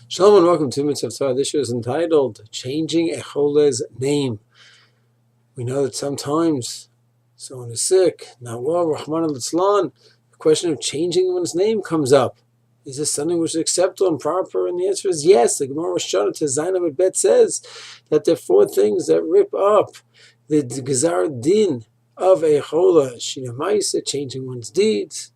Shalom and welcome to Mitzvah Torah. This show is entitled Changing a Choleh's Name. We know that sometimes someone is sick, not well, Rahman al-Islan, the question of changing one's name comes up. Is this something which is acceptable and proper? And the answer is yes. The Gemara Shana to Zainab Bet says that there are four things that rip up the Gezar Din of a Choleh, Shina Maisa, changing one's deeds.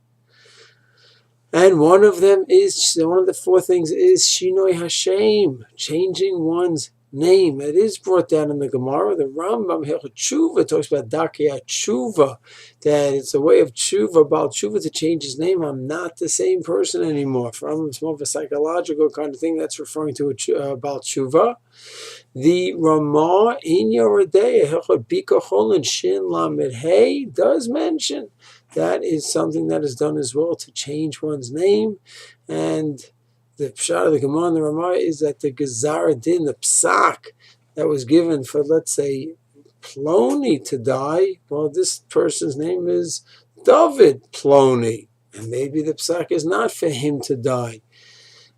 And one of the four things is Shinoi Hashem, changing one's name. It is brought down in the Gemara. The Rambam Hilchot Tshuva talks about Dakei Tshuva, that it's a way of Tshuva, about Tshuva to change his name. I'm not the same person anymore. For Rambam, it's more of a psychological kind of thing that's referring to about Tshuva. The Ramah in Yoredei Hilchot Bika Choleh Shin Lamed Hey does mention that is something that is done as well to change one's name. And the pshat of the Gemara and the Ramah is that the Gezar Din, the psak that was given for, let's say, Ploni to die, well, this person's name is David Ploni, and maybe the psak is not for him to die.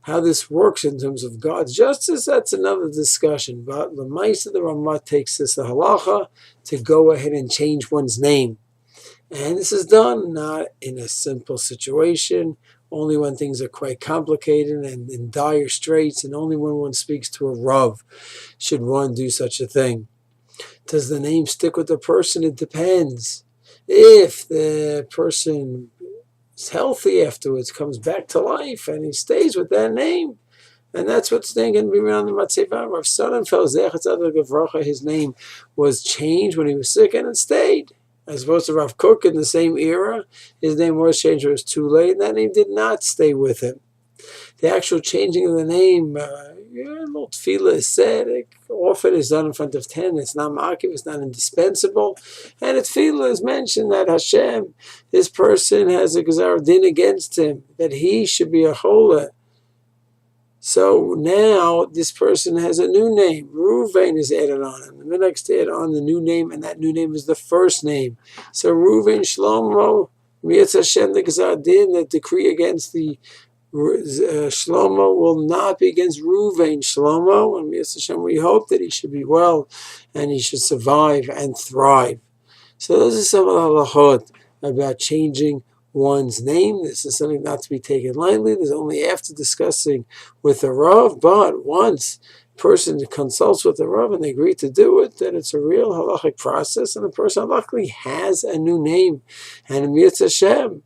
How this works in terms of God's justice, that's another discussion. But the Maisa, the Ramah takes this, the halacha, to go ahead and change one's name. And this is done not in a simple situation, only when things are quite complicated and in dire straits, and only when one speaks to a Rav should one do such a thing. Does the name stick with the person? It depends. If the person is healthy afterwards, comes back to life, and he stays with that name, and that's what's going to be around the Matzeva. Rav Sonnenfeld, Zechat Tzaddik Livracha, his name was changed when he was sick, and it stayed. As opposed to Rav Kook in the same era, his name was changed when it was too late, and that name did not stay with him. The actual changing of the name, a little tefillah is said, it often is done in front of 10, it's not makiv, it's not indispensable, and a tefillah is mentioned that Hashem, this person has a gezar din against him, that he should be a choleh. So now this person has a new name. Reuven is added on. And the minhag to add on the new name, and that new name is the first name. So Reuven Shlomo, Mietz Hashem, the Gezar Din, the decree against the Shlomo will not be against Reuven Shlomo. And Mietz Hashem, we hope that he should be well and he should survive and thrive. So those are some of the halachot about changing one's name. This is something not to be taken lightly. This is only after discussing with the Rav, but once a person consults with the Rav and they agree to do it, then it's a real halachic process, and the person luckily has a new name. And in Mitzvah Hashem,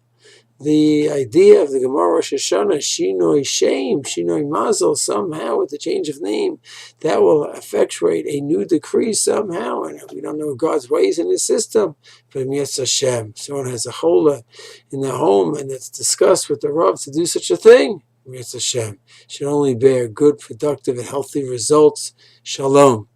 the idea of the Gemara Rosh Hashanah, Shinoi Shem, Shinoi Mazel, somehow with the change of name, that will effectuate a new decree somehow. And we don't know God's ways in His system, but Mitzvah Hashem, someone has a choleh in their home and it's discussed with the Rav to do such a thing, Mitzvah Hashem should only bear good, productive, and healthy results. Shalom.